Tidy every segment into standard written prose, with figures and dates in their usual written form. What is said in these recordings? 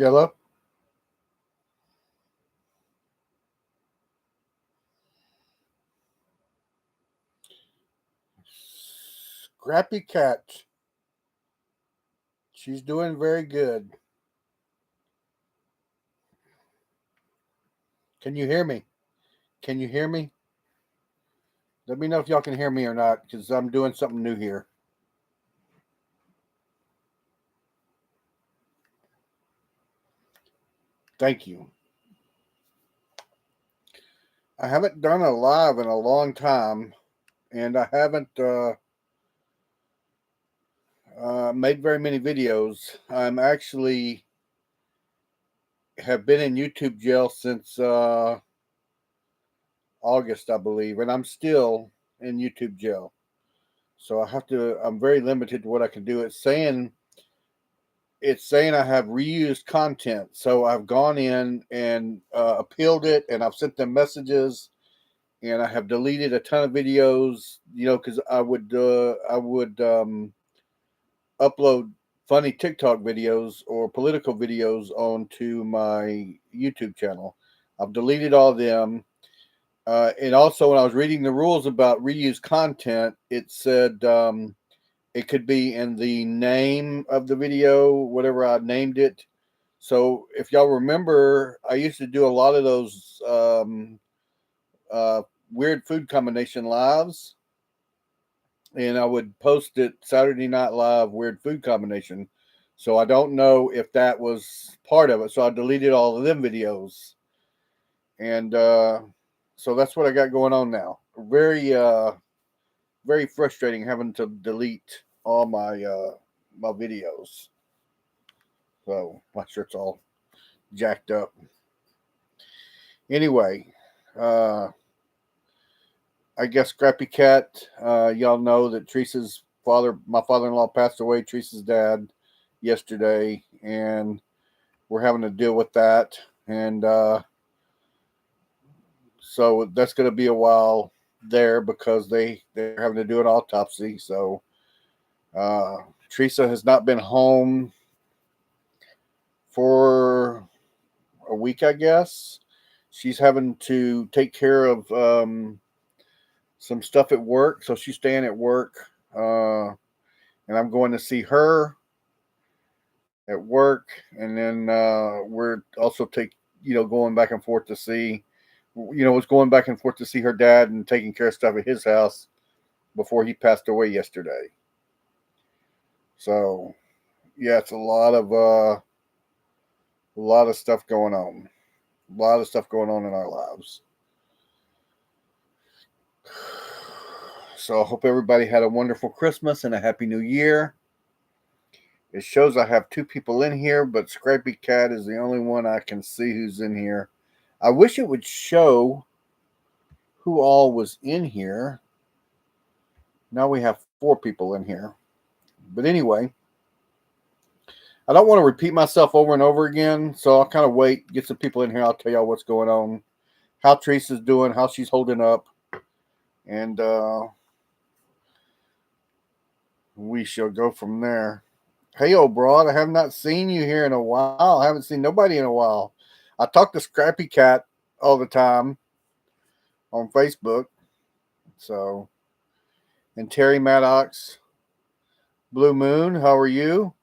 Yellow. Scrappy cat. She's doing very good. Can you hear me? Can you hear me? Let me know if y'all can hear me or not, because I'm doing something new here. Thank you. I haven't done a live in a long time, and I haven't made very many videos. I'm actually have been in YouTube jail since August, I believe, and I'm still in YouTube jail. So I'm very limited to what I can do. It's saying I have reused content. So I've gone in and appealed it, and I've sent them messages, and I have deleted a ton of videos. Because I would upload funny TikTok videos or political videos onto my YouTube channel. I've deleted all of them. And also, when I was reading the rules about reuse content, it said it could be in the name of the video, whatever I named it. So, if y'all remember, I used to do a lot of those uh, weird food combination lives, and I would post it Saturday Night Live weird food combination. So, I don't know if that was part of it. So, I deleted all of them videos. And so that's what I got going on now. Very frustrating having to delete all my videos. So my shirt's all jacked up. Anyway, uh, I guess Scrappy Cat. Y'all know that my father-in-law, passed away. Teresa's dad yesterday, and we're having to deal with that. And so that's going to be a while there because they're having to do an autopsy. So Teresa has not been home for a week, I guess. She's having to take care of some stuff at work, so she's staying at work, and I'm going to see her at work, and then we're also going back and forth to see, was going back and forth to see her dad and taking care of stuff at his house before he passed away yesterday. So, yeah, it's a lot of stuff going on. A lot of stuff going on in our lives. So I hope everybody had a wonderful Christmas and a happy new year. It shows I have two people in here, but Scrappy Cat is the only one I can see who's in here. I wish it would show who all was in here. Now we have 4 people in here. But anyway, I don't want to repeat myself over and over again, so I'll kind of wait, get some people in here. I'll tell y'all what's going on, how Teresa's doing, how she's holding up, and we shall go from there. Hey, old broad, I have not seen you here in a while. I haven't seen nobody in a while. I talk to Scrappy Cat all the time on Facebook. So, and Terry Maddox, Blue Moon, how are you?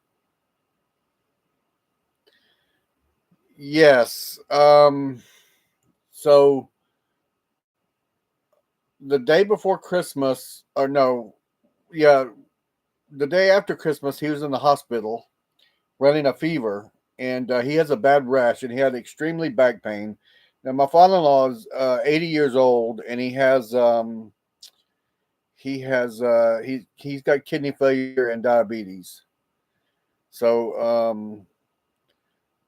Yes. So the day before Christmas, or no, yeah, the day after Christmas, he was in the hospital running a fever, and he has a bad rash, and he had extremely back pain. Now, my father-in-law is 80 years old, and he's got kidney failure and diabetes. So,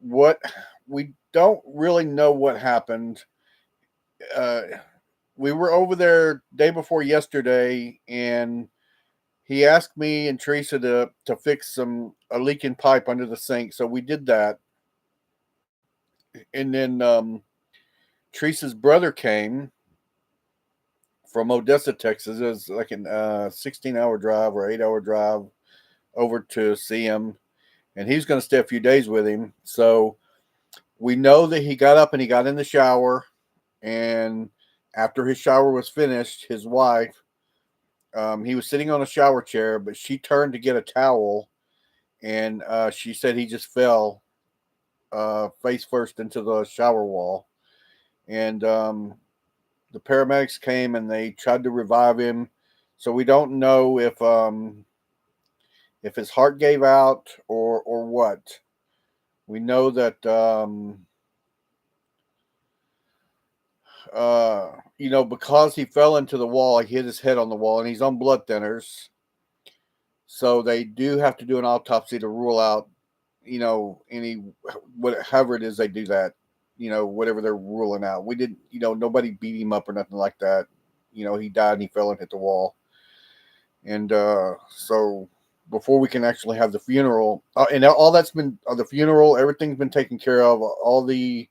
what we don't really know what happened. Uh, we were over there day before yesterday, and he asked me and Teresa to fix a leaking pipe under the sink. So we did that, and then Teresa's brother came from Odessa, Texas. It was like a 16-hour drive or 8-hour drive over to see him, and he's going to stay a few days with him. So We know that he got up and he got in the shower, and after his shower was finished, his wife, he was sitting on a shower chair, but she turned to get a towel, and she said he just fell face first into the shower wall. And the paramedics came and they tried to revive him. So we don't know if his heart gave out or what. We know that because he fell into the wall, he hit his head on the wall, and he's on blood thinners. So they do have to do an autopsy to rule out, any whatever it is they do that, whatever they're ruling out. We didn't, nobody beat him up or nothing like that. He died and he fell and hit the wall. And so before we can actually have the funeral, and all that's been the funeral, everything's been taken care of. All the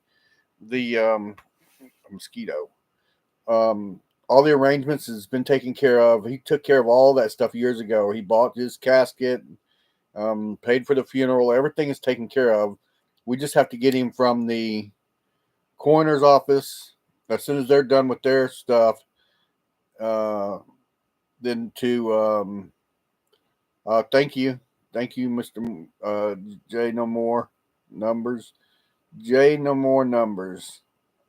mosquito, all the arrangements has been taken care of. He took care of all that stuff years ago. He bought his casket, paid for the funeral. Everything is taken care of. We just have to get him from the coroner's office as soon as they're done with their stuff. Then to thank you, Mister J. No more numbers. J. No more numbers.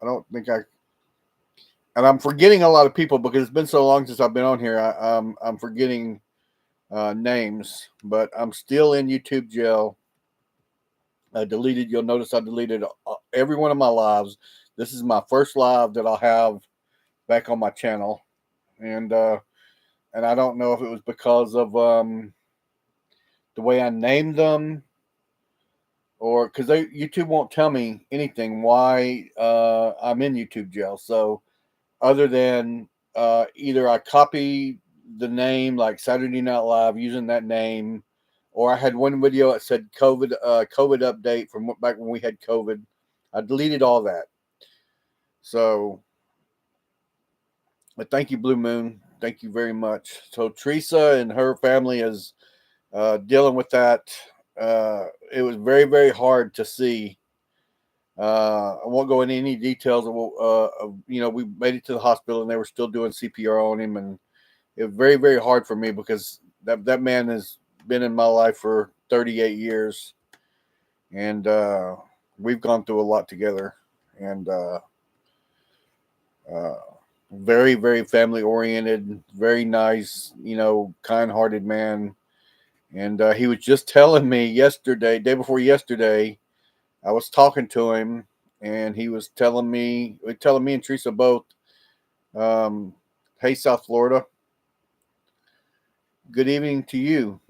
I don't think and I'm forgetting a lot of people because it's been so long since I've been on here. I'm forgetting names, but I'm still in YouTube jail. I deleted. You'll notice I deleted every one of my lives. This is my first live that I'll have back on my channel, and I don't know if it was because of the way I named them, or because YouTube won't tell me anything why I'm in YouTube jail. So other than either I copy the name like Saturday Night Live using that name, or I had one video that said COVID update from back when we had COVID. I deleted all that. So, but thank you, Blue Moon. Thank you very much. So Teresa and her family is dealing with that. It was very, very hard to see. I won't go into any details we made it to the hospital and they were still doing CPR on him, and it was very, very hard for me because that man has been in my life for 38 years, and we've gone through a lot together, and uh, very, very family oriented, very nice, kind hearted man. And he was just telling me day before yesterday, I was talking to him, and he was telling me and Teresa both, um, "Hey, South Florida, good evening to you."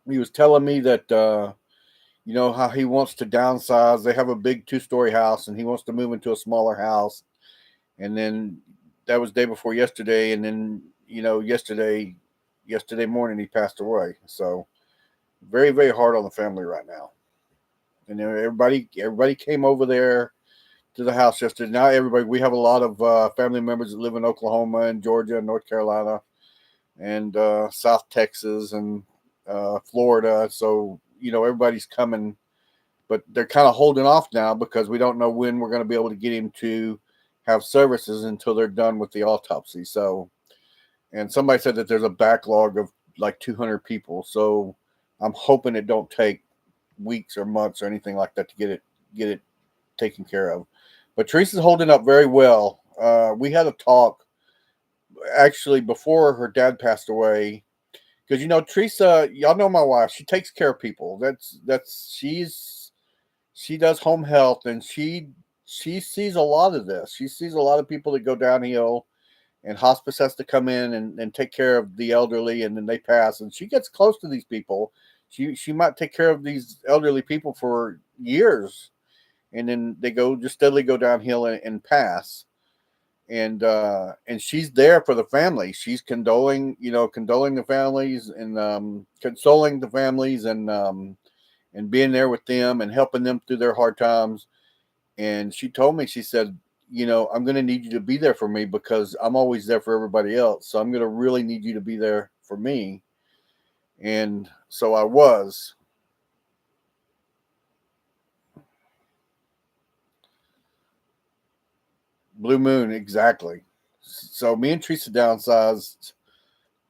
He was telling me that how he wants to downsize. They have a big 2-story house, and he wants to move into a smaller house. And then that was day before yesterday, and then yesterday morning he passed away. So very, very hard on the family right now. And everybody came over there to the house yesterday. Now we have a lot of family members that live in Oklahoma and Georgia and North Carolina and South Texas and Florida. So everybody's coming, but they're kind of holding off now because we don't know when we're going to be able to get him to have services until they're done with the autopsy. So, and somebody said that there's a backlog of like 200 people. So I'm hoping it don't take weeks or months or anything like that to get it taken care of. But Teresa's holding up very well. We had a talk actually before her dad passed away, because Teresa, y'all know my wife. She takes care of people. She does home health, and she sees a lot of this. She sees a lot of people that go downhill, and hospice has to come in and take care of the elderly, and then they pass. And she gets close to these people. She might take care of these elderly people for years, and then they just steadily go downhill and pass. And she's there for the family. She's condoling the families, and consoling the families, and being there with them and helping them through their hard times. And she told me, she said, I'm going to need you to be there for me because I'm always there for everybody else. So I'm going to really need you to be there for me. And so I was. Blue Moon, exactly. So me and Teresa downsized.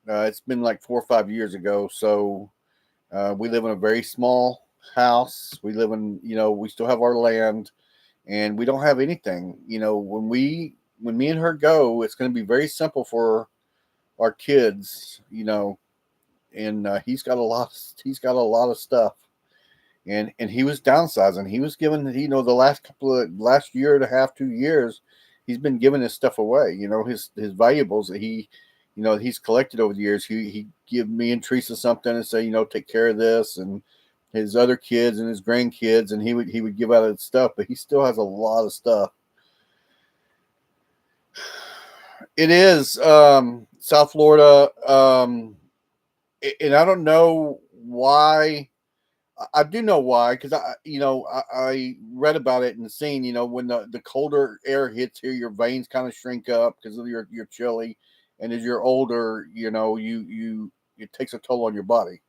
It's been like 4 or 5 years ago. So we live in a very small house. We live in, we still have our land, and we don't have anything. When me and her go, it's going to be very simple for our kids. And he's got a lot of stuff, and he was downsizing. He was giving, the last year and a half, 2 years, he's been giving his stuff away. His valuables that he's collected over the years. He give me and Teresa something and say, take care of this, and his other kids and his grandkids, and he would give out his stuff. But he still has a lot of stuff. It is South Florida, and I don't know why. I do know why, because I read about it and seen, when the colder air hits here, your veins kind of shrink up because of your chilly, and as you're older, you it takes a toll on your body.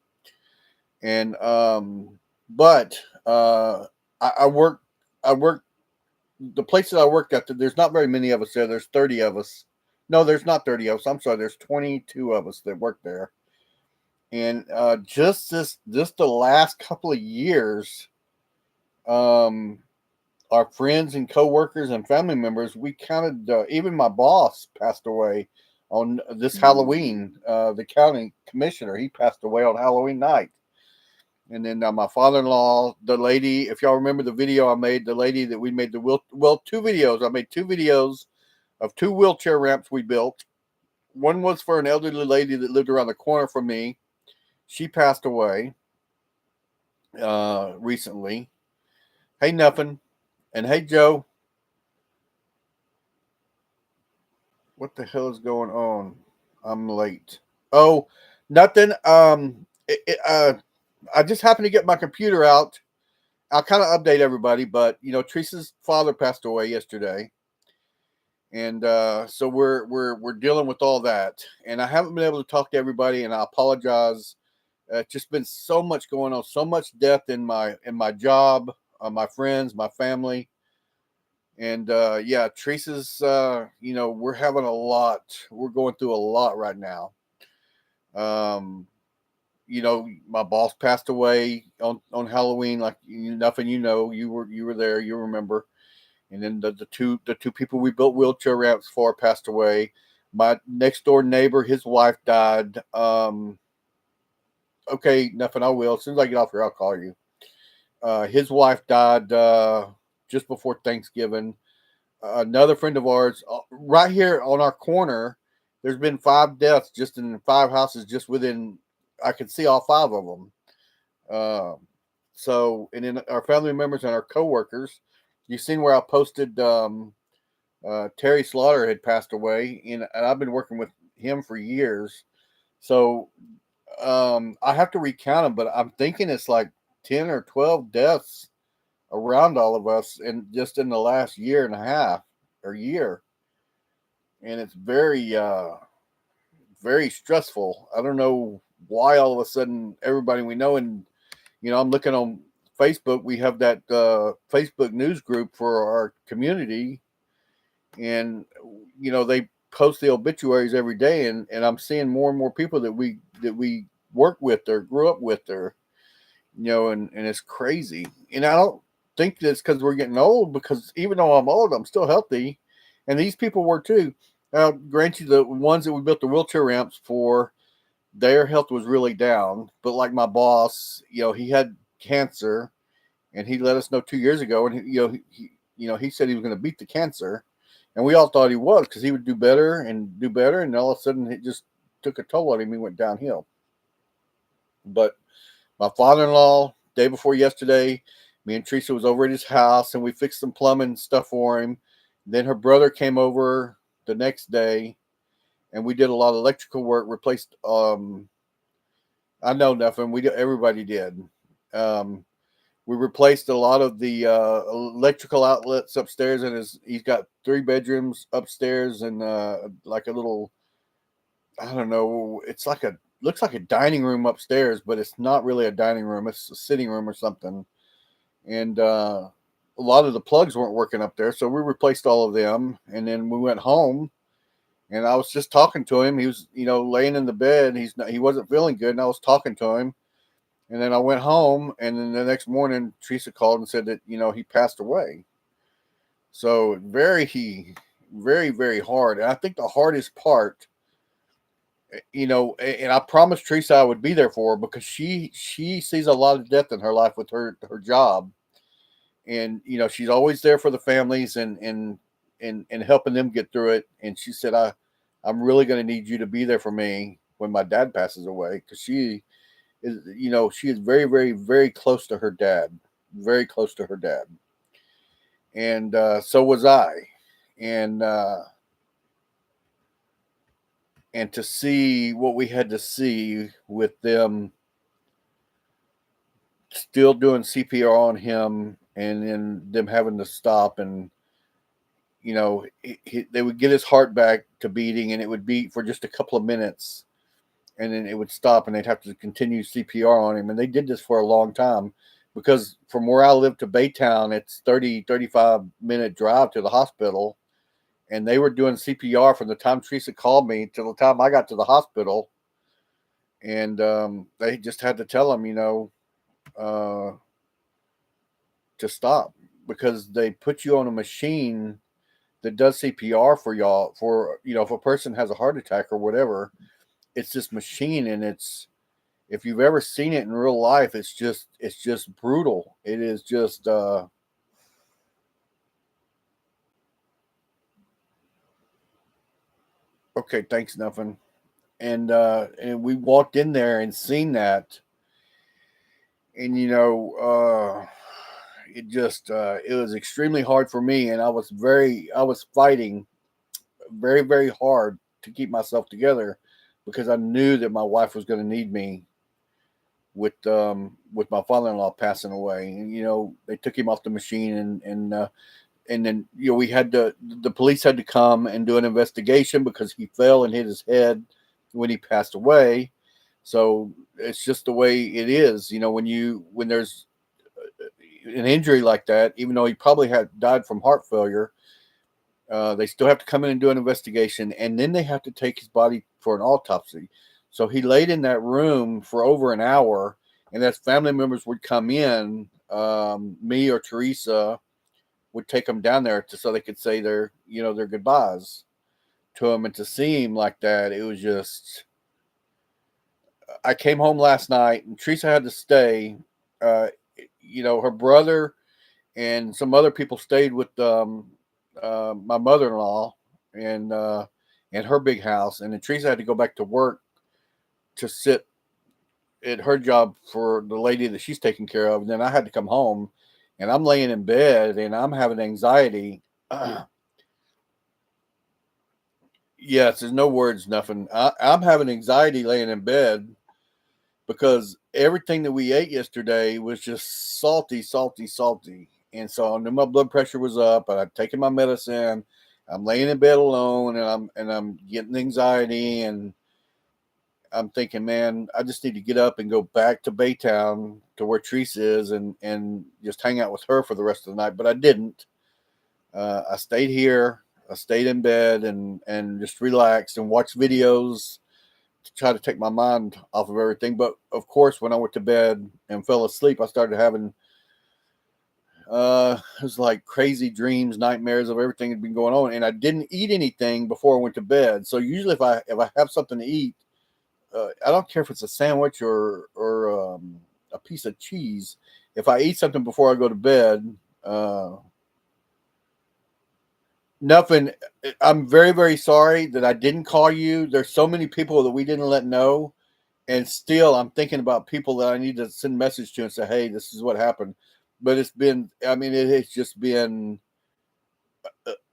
And but I work I work the places I worked at. There's not very many of us there. There's 30 of us. No, there's not 30 of us. I'm sorry. There's 22 of us that work there. And just the last couple of years, um, our friends and coworkers and family members, we counted. Even my boss passed away on this Halloween. The county commissioner, he passed away on Halloween night. And then my father-in-law, the lady, if y'all remember the video I made, the lady that we made two videos. I made two videos of two wheelchair ramps we built. One was for an elderly lady that lived around the corner from me. She passed away recently. Hey, nothing. And hey, Joe, what the hell is going on? I'm late. Oh, nothing. I just happened to get my computer out. I'll kind of update everybody, but Teresa's father passed away yesterday, and so we're dealing with all that. And I haven't been able to talk to everybody, and I apologize. It's just been so much going on, so much death in my job, my friends, my family. And yeah, Teresa's, we're having a lot. We're going through a lot right now. Um, my boss passed away on Halloween. Like nothing, you were there, you remember. And then the two people we built wheelchair ramps for passed away. My next door neighbor, his wife died. Okay, nothing. I will. As soon as I get off here, I'll call you. His wife died just before Thanksgiving. Another friend of ours, right here on our corner, there's been 5 deaths just in 5 houses, just within. I could see all 5 of them. Uh, and then our family members and our coworkers. You seen where I posted Terry Slaughter had passed away, and I've been working with him for years. So I have to recount them, but I'm thinking it's like 10 or 12 deaths around all of us, and just in the last year and a half or year. And it's very stressful. I don't know why all of a sudden everybody we know, and I'm looking on Facebook. We have that Facebook news group for our community, and they post the obituaries every day, and I'm seeing more and more people that we work with or grew up with, or and it's crazy. And I don't think that's because we're getting old, because even though I'm old, I'm still healthy, and these people were too. Now, grant you, the ones that we built the wheelchair ramps for, their health was really down. But like my boss, he had cancer, and he let us know 2 years ago, and he said he was going to beat the cancer, and we all thought he was, because he would do better and do better, and all of a sudden it just took a toll on him. He went downhill. But my father-in-law, day before yesterday, me and Teresa was over at his house, and we fixed some plumbing stuff for him. Then her brother came over the next day, and we did a lot of electrical work, replaced. I know nothing. Everybody did. Um, we replaced a lot of the electrical outlets upstairs, and he's got 3 bedrooms upstairs, and like a little, I don't know. It's like looks like a dining room upstairs, but it's not really a dining room. It's a sitting room or something. And a lot of the plugs weren't working up there, so we replaced all of them, and then we went home. And I was just talking to him. He was, laying in the bed. He wasn't feeling good, and I was talking to him. And then I went home, and then the next morning, Teresa called and said that he passed away. So very, very hard. And I think the hardest part, and I promised Teresa I would be there for her because she sees a lot of death in her life with her job, and she's always there for the families and helping them get through it. And she said, I'm really going to need you to be there for me when my dad passes away, because she is very, very, very close to her dad, very close to her dad, and so was I, and and to see what we had to see with them still doing CPR on him, and then them having to stop, and they would get his heart back to beating, and it would beat for just a couple of minutes, and then it would stop, and they'd have to continue CPR on him. And they did this for a long time, because from where I live to Baytown, it's 35-minute drive to the hospital. And they were doing CPR from the time Teresa called me till the time I got to the hospital. And they just had to tell him, uh, to stop, because they put you on a machine that does CPR for y'all, for, if a person has a heart attack or whatever. It's this machine, and if you've ever seen it in real life, it's just brutal. It is just okay, thanks, nothing. And we walked in there and seen that, and it was extremely hard for me, and I was fighting very, very hard to keep myself together, because I knew that my wife was going to need me with my father-in-law passing away. And they took him off the machine, and then we had the police had to come and do an investigation, because he fell and hit his head when he passed away. So it's just the way it is, when there's an injury like that, even though he probably had died from heart failure. They still have to come in and do an investigation, and then they have to take his body for an autopsy. So he laid in that room for over an hour, and as family members would come in, me or Teresa would take them down there so they could say their goodbyes to him. And to see him like that, it was just. I came home last night, and Teresa had to stay. Uh, her brother and some other people stayed with my mother-in-law, and her big house. And then Teresa had to go back to work to sit at her job for the lady that she's taking care of. And then I had to come home, and I'm laying in bed, and I'm having anxiety. Yes, there's no words, nothing. I'm having anxiety laying in bed, because everything that we ate yesterday was just salty, salty, salty. And so I knew my blood pressure was up, and I'd taken my medicine. I'm laying in bed alone, and I'm getting anxiety, and I'm thinking, man, I just need to get up and go back to Baytown, to where Teresa is, and just hang out with her for the rest of the night. But I didn't. I stayed here. I stayed in bed, and just relaxed and watched videos to try to take my mind off of everything. But of course, when I went to bed and fell asleep, I started having it was like crazy dreams, nightmares of everything that had been going on. And I didn't eat anything before I went to bed. So usually, if I have something to eat, I don't care if it's a sandwich or a piece of cheese. If I eat something before I go to bed, nothing. I'm very, very sorry that I didn't call you. There's so many people that we didn't let know, and still I'm thinking about people that I need to send a message to and say, hey, this is what happened. But it's been, I mean, it has just been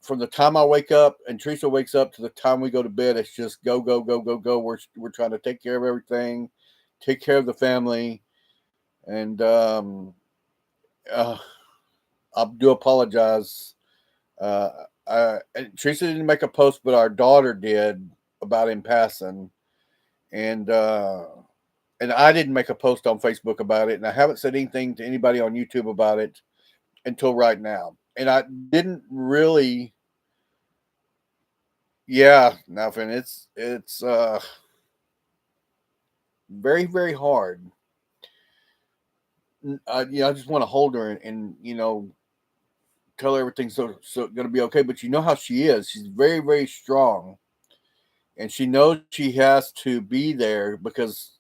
from the time I wake up and Teresa wakes up to the time we go to bed. It's just go, go, go, go, go. We're trying to take care of everything, take care of the family. And uh, I do apologize. Uh, Teresa didn't make a post, but our daughter did, about him passing. And I didn't make a post on Facebook about it, and I haven't said anything to anybody on YouTube about it. until right now. And I didn't really, yeah, nothing. It's very, very hard. I just want to hold her and tell her everything's so going to be okay. But you know how she is. She's very, very strong, and she knows she has to be there because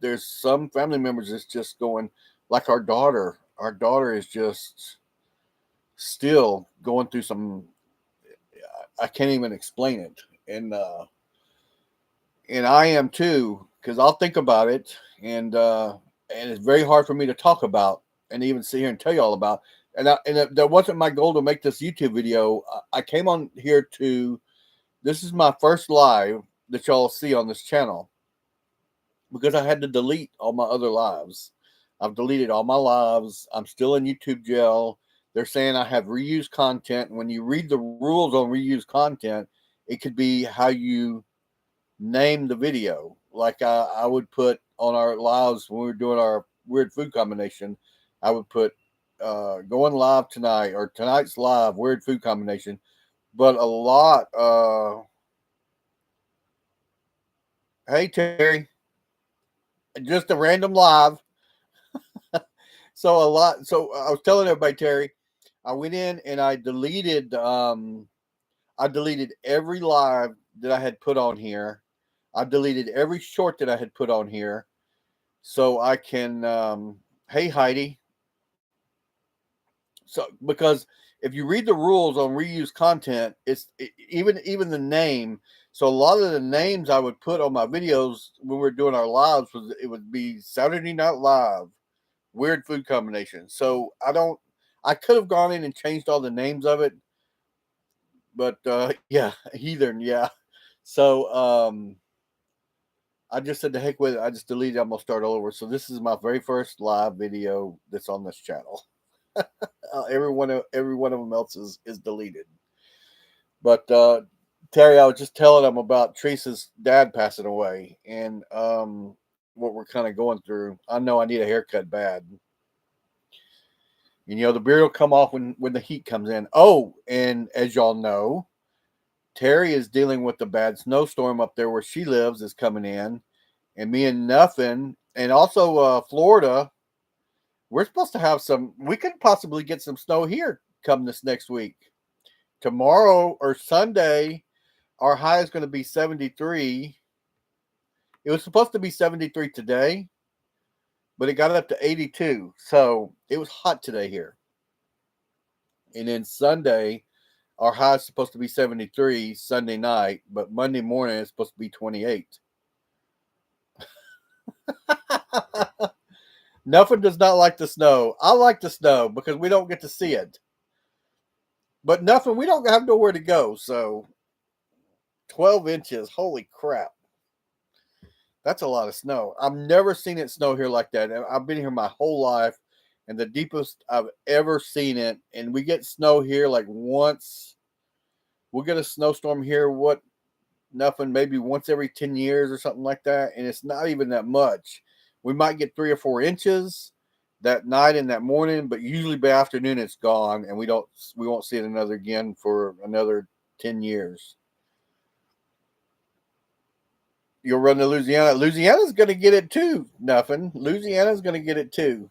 there's some family members that's just going, like our daughter. Our daughter is just still going through some. I can't even explain it, and I am too because I'll think about it, and it's very hard for me to talk about and even sit here and tell you all about. That wasn't my goal to make this YouTube video. I came on here to. This is my first live that y'all see on this channel because I had to delete all my other lives. I've deleted all my lives. I'm still in YouTube jail. They're saying I have reused content. When you read the rules on reused content, it could be how you name the video. Like I would put on our lives when we were doing our weird food combination, I would put going live tonight or tonight's live weird food combination. But a lot, hey Terry, just a random live. So a lot. So I was telling everybody, Terry, I went in and I deleted every live that I had put on here. I deleted every short that I had put on here, so I can. Hey Heidi. So because if you read the rules on reuse content, even the name. So a lot of the names I would put on my videos when we were doing our lives was it would be Saturday Night Live, weird food combination. So I don't. I could have gone in and changed all the names of it, but yeah, heathen, yeah. So I just said the heck with it. I just deleted it. I'm gonna start all over. So this is my very first live video that's on this channel. Every one of them else is deleted. But Terry, I was just telling them about Teresa's dad passing away and what we're kind of going through. I know I need a haircut bad. The beard will come off when the heat comes in. Oh, and as y'all know, Terry is dealing with the bad snowstorm up there where she lives is coming in, and me and Nuffin, and also Florida, we're supposed to have some. We could possibly get some snow here come this next week. Tomorrow or Sunday, our high is going to be 73. It was supposed to be 73 today, but it got up to 82. So it was hot today here. And then Sunday, our high is supposed to be 73 Sunday night, but Monday morning it's supposed to be 28. Nothing does not like the snow. I like the snow because we don't get to see it. But nothing, we don't have nowhere to go. So 12 inches, holy crap. That's a lot of snow. I've never seen it snow here like that. I've been here my whole life, and the deepest I've ever seen it. And we get snow here like once. We'll get a snowstorm here, nothing, maybe once every 10 years or something like that. And it's not even that much. We might get 3 or 4 inches that night and that morning, but usually by afternoon it's gone, and we won't see it another again for another 10 years. You'll run to Louisiana. Louisiana's going to get it too. Nothing. Louisiana's going to get it too.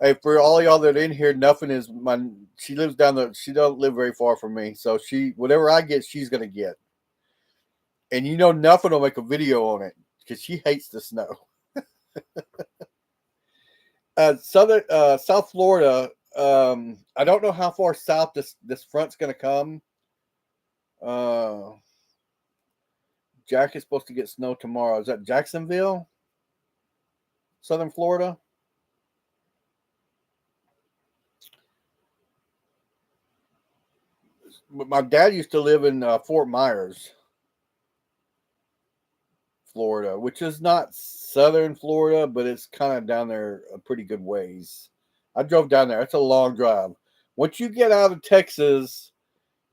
Hey, for all y'all that are in here, nothing is my. She lives down the. She don't live very far from me, so whatever I get, she's going to get. And nothing will make a video on it because she hates the snow. South Florida. I don't know how far south this front's going to come. Jack is supposed to get snow tomorrow. Is that Jacksonville, Southern Florida? My dad used to live in Fort Myers, Florida, which is not Southern Florida, but it's kind of down there a pretty good ways. I drove down there. It's a long drive. Once you get out of Texas,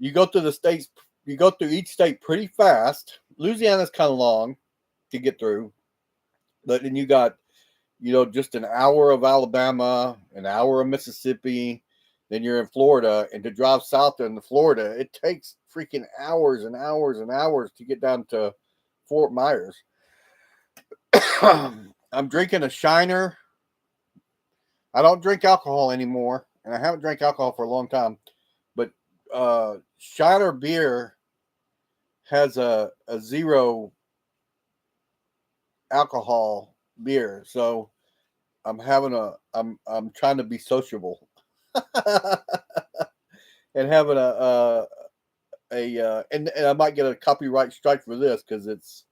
you go through the states. You go through each state pretty fast. Louisiana's kind of long to get through, but then you got just an hour of Alabama, an hour of Mississippi, then you're in Florida. And to drive south into Florida, it takes freaking hours and hours and hours to get down to Fort Myers. I'm drinking a Shiner. I don't drink alcohol anymore, and I haven't drank alcohol for a long time. But Shiner beer has a zero alcohol beer, so I'm trying to be sociable and having and I might get a copyright strike for this because it's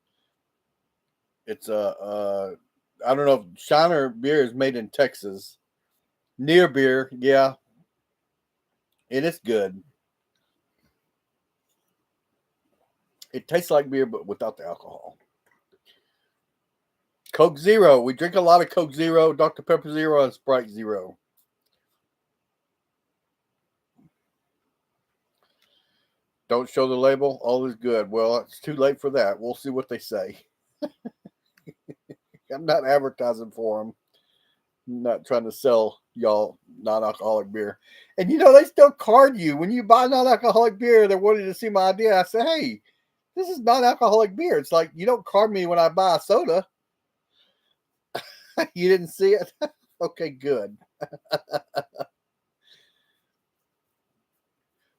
I don't know if Shiner beer is made in Texas. Near beer, yeah, and it's good. It tastes like beer, but without the alcohol. Coke Zero. We drink a lot of Coke Zero, Dr. Pepper Zero, and Sprite Zero. Don't show the label. All is good. Well, it's too late for that. We'll see what they say. I'm not advertising for them. I'm not trying to sell y'all non-alcoholic beer. And they still card you when you buy non-alcoholic beer. They're wanting to see my ID. I say, hey, this is non-alcoholic beer. It's like you don't card me when I buy a soda. You didn't see it? Okay, good.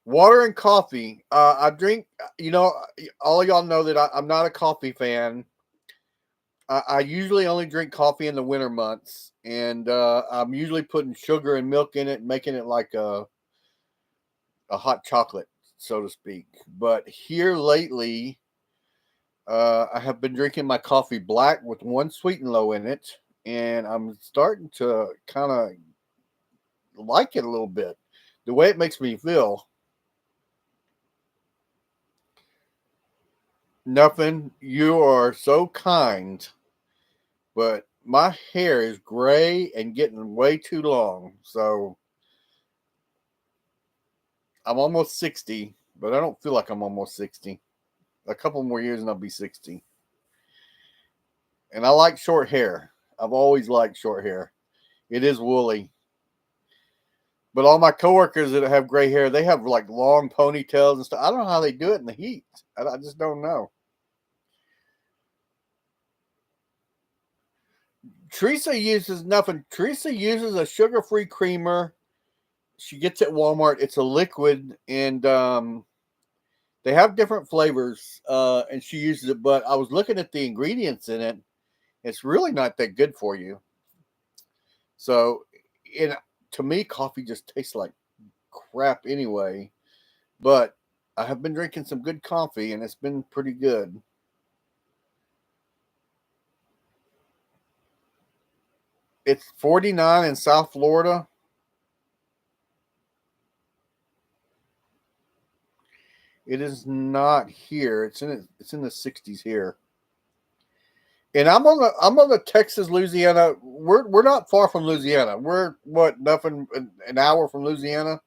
Water and coffee. I drink, all of y'all know that I'm not a coffee fan. I usually only drink coffee in the winter months, and I'm usually putting sugar and milk in it, making it like a hot chocolate, so to speak. But here lately, I have been drinking my coffee black with one sweet and low in it, and I'm starting to kind of like it a little bit. The way it makes me feel. Nothing. You are so kind, but my hair is gray and getting way too long. So I'm almost 60, but I don't feel like I'm almost 60. A couple more years and I'll be 60. And I like short hair. I've always liked short hair. It is woolly. But all my coworkers that have gray hair, they have like long ponytails and stuff. I don't know how they do it in the heat. I just don't know. Teresa uses nothing. Teresa uses a sugar-free creamer. She gets at Walmart. It's a liquid, and they have different flavors. And she uses it, but I was looking at the ingredients in it. It's really not that good for you. So, to me, coffee just tastes like crap anyway. But I have been drinking some good coffee, and it's been pretty good. It's 49 in South Florida. It is not here. It's in the 60s here. And I'm on the Texas Louisiana. We're not far from Louisiana. We're nothing an hour from Louisiana.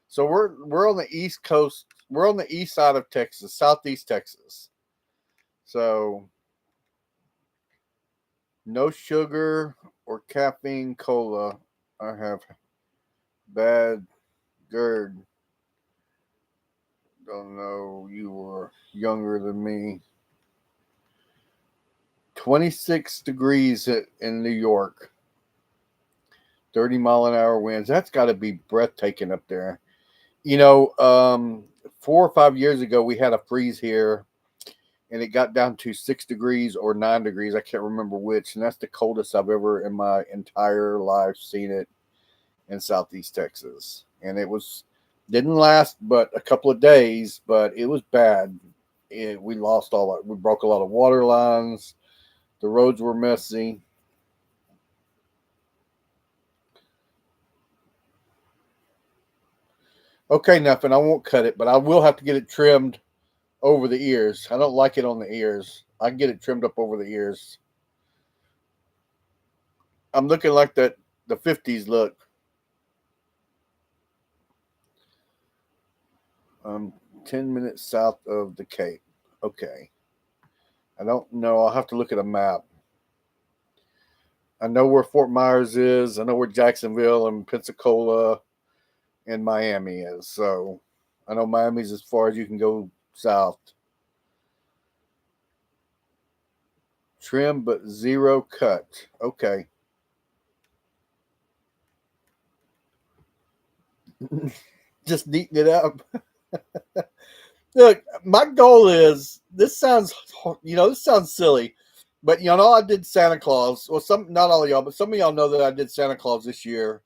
So we're on the East Coast. We're on the east side of Texas, southeast Texas. So no sugar or caffeine cola. I have bad GERD. Don't know. You were younger than me. 26 degrees in New York. 30-mile-an-hour winds. That's got to be breathtaking up there. 4 or 5 years ago, we had a freeze here, and it got down to 6 degrees or 9 degrees. I can't remember which, and that's the coldest I've ever in my entire life seen it in Southeast Texas. And didn't last but a couple of days, but it was bad. We broke a lot of water lines. The roads were messy. Okay, nothing. I won't cut it, but I will have to get it trimmed over the ears. I don't like it on the ears. I can get it trimmed up over the ears. I'm looking like the 50s look. 10 minutes south of the Cape. Okay. I don't know. I'll have to look at a map. I know where Fort Myers is. I know where Jacksonville and Pensacola. and Miami is. So I know Miami's as far as you can go south. Trim but zero cut. Okay. Just neaten it up. Look, my goal is this sounds, this sounds silly, but I did Santa Claus. Well, not all of y'all, but some of y'all know that I did Santa Claus this year,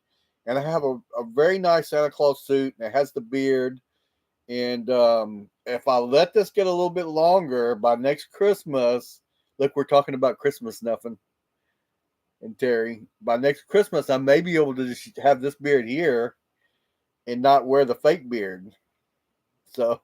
and I have a very nice Santa Claus suit, and it has the beard. And if I let this get a little bit longer by next Christmas, look, we're talking about Christmas, nothing. And Terry, by next Christmas, I may be able to just have this beard here and not wear the fake beard. So,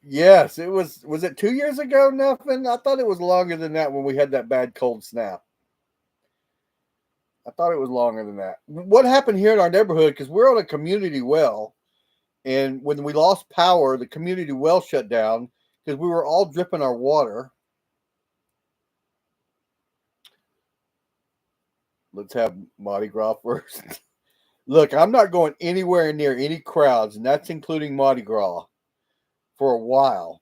yes, it was. Was it 2 years ago? Nothing. I thought it was longer than that when we had that bad cold snap. I thought it was longer than that. What happened here in our neighborhood? Because we're on a community well, and when we lost power, the community well shut down because we were all dripping our water. Let's have Mardi Gras first. Look, I'm not going anywhere near any crowds, and that's including Mardi Gras for a while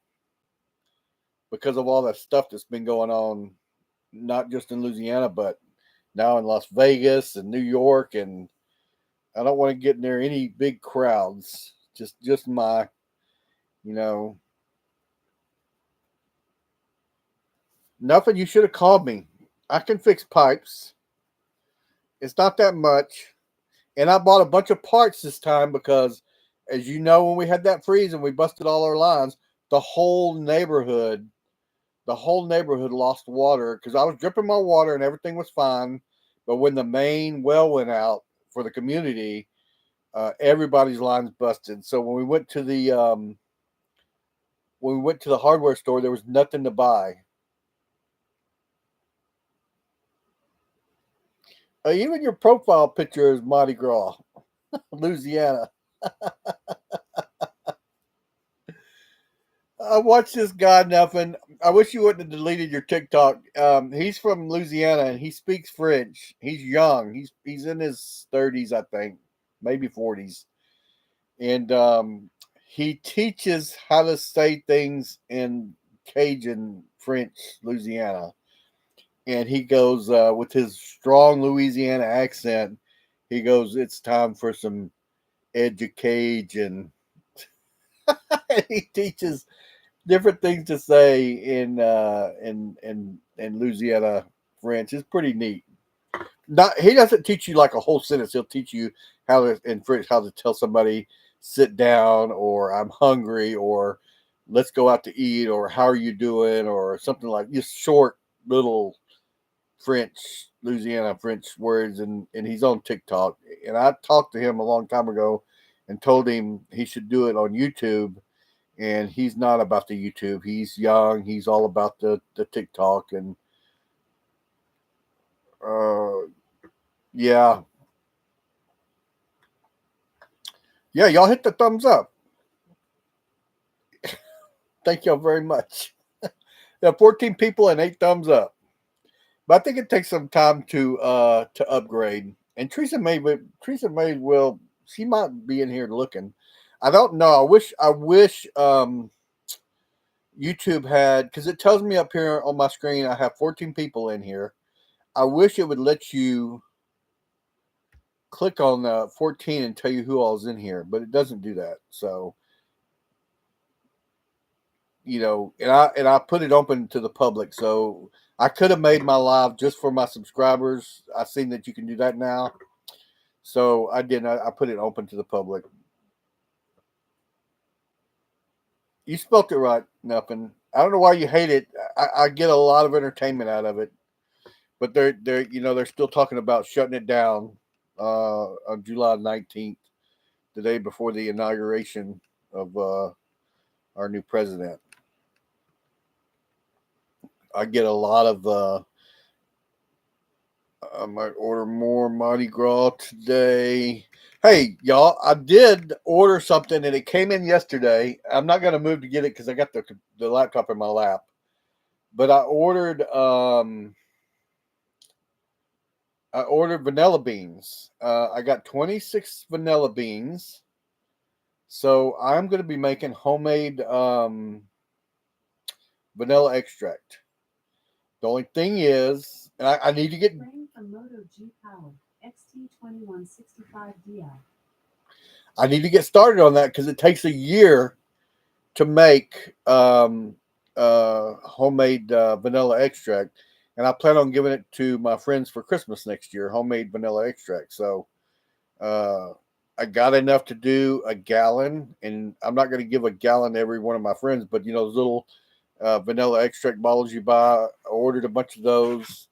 because of all that stuff that's been going on, not just in Louisiana, but now in Las Vegas and New York. And I don't want to get near any big crowds. Just my, you know, nothing. You should have called me. I can fix pipes. It's not that much. And I bought a bunch of parts this time because, as you know, when we had that freeze and we busted all our lines, the whole neighborhood, the whole neighborhood lost water because I was dripping my water and everything was fine. But when the main well went out for the community, everybody's lines busted. So when we went to the hardware store, there was nothing to buy. Even your profile picture is Mardi Gras, Louisiana. I watched this guy, nothing. I wish you wouldn't have deleted your TikTok. He's from Louisiana and he speaks French. He's young. He's in his 30s, I think, maybe 40s, and he teaches how to say things in Cajun French, Louisiana. And he goes with his strong Louisiana accent. He goes, "It's time for some education." He teaches different things to say in Louisiana French. It's pretty neat. Not he doesn't teach you like a whole sentence. He'll teach you how to in French how to tell somebody sit down or I'm hungry or let's go out to eat or how are you doing or something like just short little French Louisiana French words and he's on TikTok and I talked to him a long time ago and told him he should do it on YouTube and he's not about the YouTube. He's young. He's all about the TikTok and uh, yeah, yeah. Y'all hit the thumbs up. Thank y'all very much. Yeah, 14 people and 8 thumbs up. But I think it takes some time to upgrade. And Teresa May will she might be in here looking. I don't know. I wish YouTube had because it tells me up here on my screen I have 14 people in here. I wish it would let you click on 14 and tell you who all's in here, but it doesn't do that. So, and I put it open to the public. So I could have made my live just for my subscribers. I've seen that you can do that now. So I did. I put it open to the public. You spelt it right, nothing. I don't know why you hate it. I get a lot of entertainment out of it, but they're still talking about shutting it down on July 19th, the day before the inauguration of our new president. I get a lot of. I might order more Mardi Gras today. Hey, y'all! I did order something and it came in yesterday. I'm not gonna move to get it because I got the laptop in my lap. But I ordered I ordered vanilla beans. I got 26 vanilla beans. So I'm going to be making homemade vanilla extract. The only thing is, and I need to get. I need to get started on that because it takes a year to make homemade vanilla extract, and I plan on giving it to my friends for Christmas next year. Homemade vanilla extract. So uh, I got enough to do a gallon, and I'm not going to give a gallon to every one of my friends, but you know those little vanilla extract bottles you buy. I ordered a bunch of those,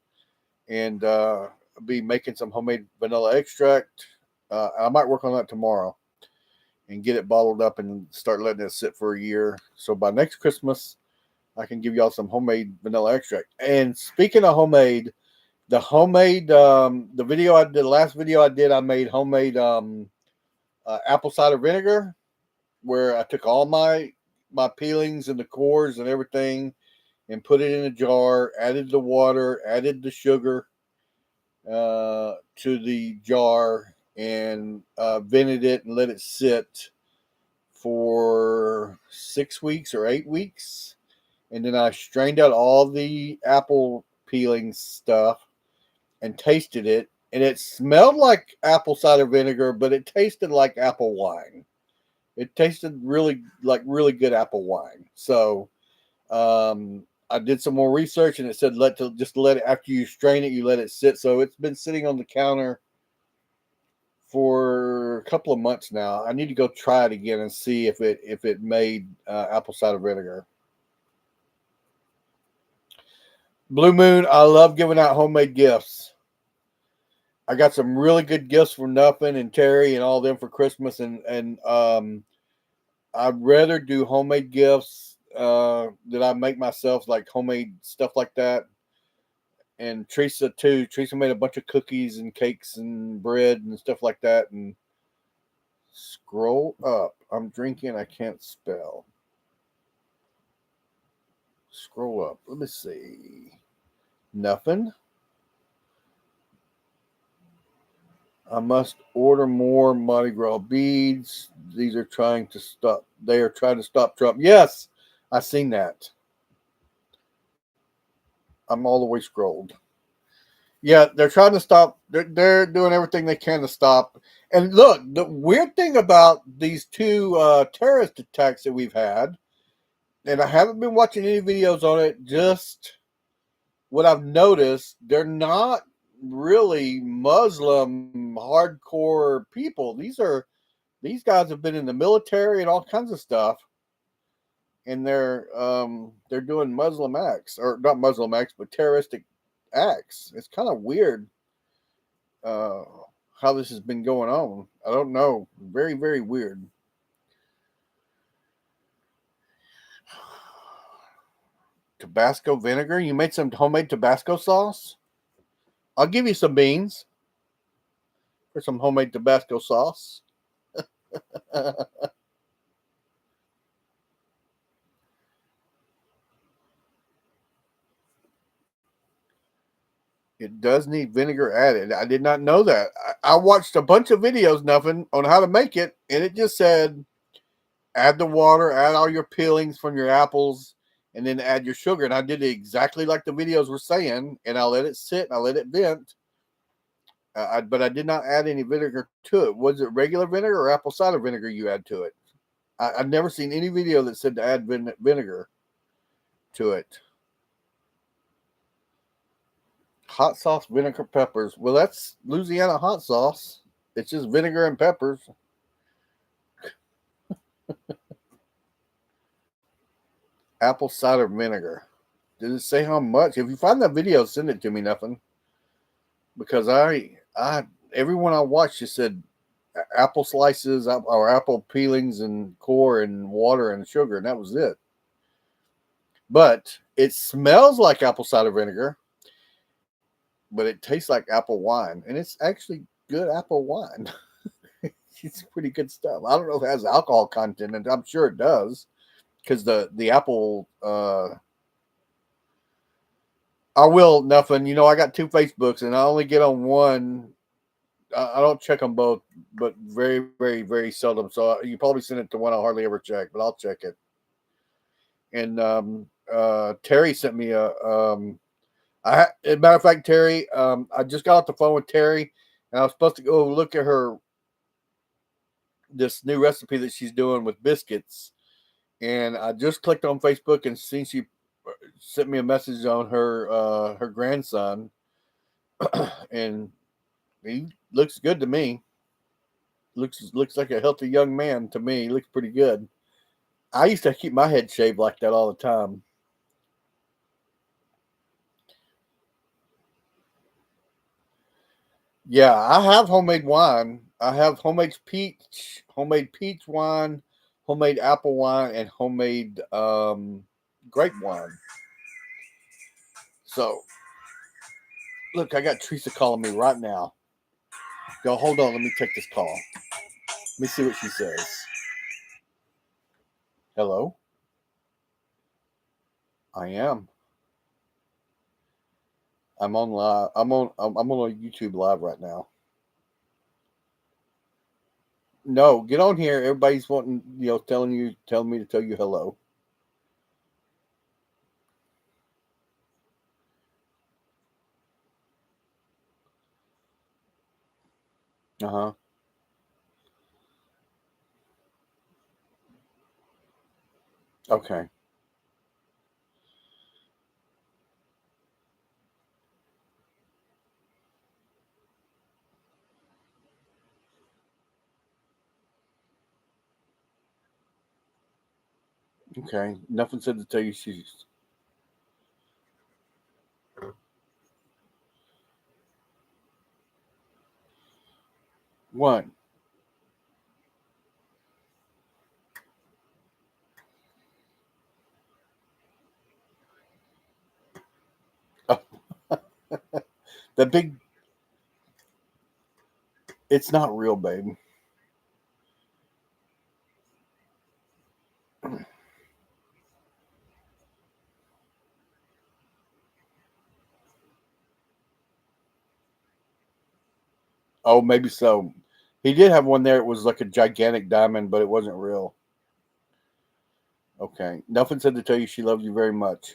and I'll be making some homemade vanilla extract. I might work on that tomorrow and get it bottled up and start letting it sit for a year. So by next Christmas, I can give y'all some homemade vanilla extract. And speaking of homemade, the video I did, the last video I did, I made homemade apple cider vinegar, where I took all my peelings and the cores and everything and put it in a jar, added the water, added the sugar to the jar, and vented it and let it sit for 6 weeks or 8 weeks. And then I strained out all the apple peeling stuff and tasted it. And it smelled like apple cider vinegar, but it tasted like apple wine. It tasted really good apple wine. So I did some more research, and it said just let it, after you strain it, you let it sit. So it's been sitting on the counter for a couple of months now. I need to go try it again and see if it made apple cider vinegar. Blue Moon, I love giving out homemade gifts. I got some really good gifts from Nuffin and Terry and all them for Christmas, and I'd rather do homemade gifts that I make myself, like homemade stuff like that. And Teresa too. Teresa made a bunch of cookies and cakes and bread and stuff like that. And scroll up. I'm drinking. I can't spell. Scroll up. Let me see. Nothing. I must order more Mardi Gras beads. These are trying to stop. They are trying to stop Trump. Yes, I seen that. I'm all the way scrolled. Yeah, they're trying to stop. They're doing everything they can to stop. And look, the weird thing about these two terrorist attacks that we've had, and I haven't been watching any videos on it, just what I've noticed, they're not really Muslim hardcore people. These guys have been in the military and all kinds of stuff, and they're doing Muslim acts, or not Muslim acts, but terroristic acts. It's kind of weird uh, how this has been going on. I don't know. Very, very weird. Tabasco vinegar? You made some homemade Tabasco sauce? I'll give you some beans for some homemade Tabasco sauce. It does need vinegar added. I did not know that. I watched a bunch of videos, nothing on how to make it, and it just said add the water, add all your peelings from your apples, and then add your sugar. And I did it exactly like the videos were saying, and I let it sit and I let it vent. But I did not add any vinegar to it. Was it regular vinegar or apple cider vinegar you add to it? I've never seen any video that said to add vinegar to it. Hot sauce, vinegar, peppers. Well, that's Louisiana hot sauce. It's just vinegar and peppers. Apple cider vinegar. Did it say how much? If you find that video, send it to me, nothing. Because I everyone I watched just said apple slices or apple peelings and core and water and sugar, and that was it. But it smells like apple cider vinegar, but it tastes like apple wine, and it's actually good apple wine. It's pretty good stuff. I don't know if it has alcohol content, and I'm sure it does, because the apple I will, nothing. You know, I got two Facebooks and I only get on one. I don't check them both, but very, very, very seldom. So you probably send it to one I hardly ever check, but I'll check it. And Terry sent me a. As a matter of fact, Terry, I just got off the phone with Terry, and I was supposed to go look at her this new recipe that she's doing with biscuits. And I just clicked on Facebook and seen she sent me a message on her grandson, and he looks good to me. Looks like a healthy young man to me. He looks pretty good. I used to keep my head shaved like that all the time. Yeah, I have homemade wine. I have homemade peach wine, homemade apple wine, and homemade grape wine. So look, I got Teresa calling me right now. Go, hold on. Let me take this call. Let me see what she says. Hello, I am. I'm on live. I'm on a YouTube live right now. No, get on here. Everybody's wanting, telling me to tell you hello. Uh huh. Okay. Okay. Nothing said to tell you she's one. Oh, the big. It's not real, babe. Oh, maybe so. He did have one there. It was like a gigantic diamond, but it wasn't real. Okay. Nothing said to tell you she loves you very much.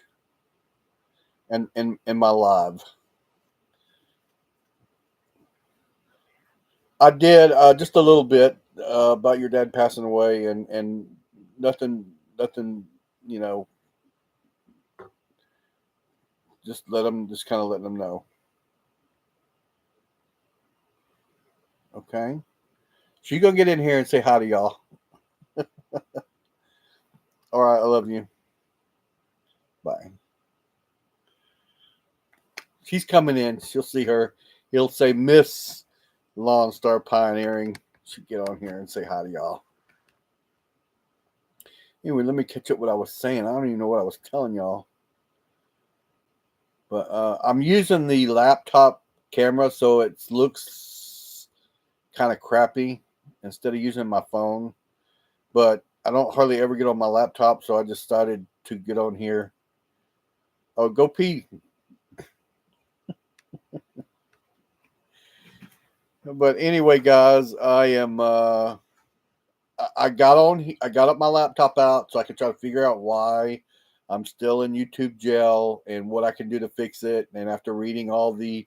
And in my live, I did just a little bit about your dad passing away, and nothing, nothing. You know, just kind of letting them know. Okay. She gonna get in here and say hi to y'all. All right. I love you. Bye. She's coming in. She'll see her. He'll say Miss Lawn Star Pioneering. Should get on here and say hi to y'all. Anyway, let me catch up what I was saying. I don't even know what I was telling y'all. But I'm using the laptop camera, so it looks kind of crappy instead of using my phone. But I don't hardly ever get on my laptop, so I just started to get on here. Oh, go pee. But anyway, guys, I am. I got on. I got up my laptop out so I could try to figure out why I'm still in YouTube jail and what I can do to fix it. And after reading all the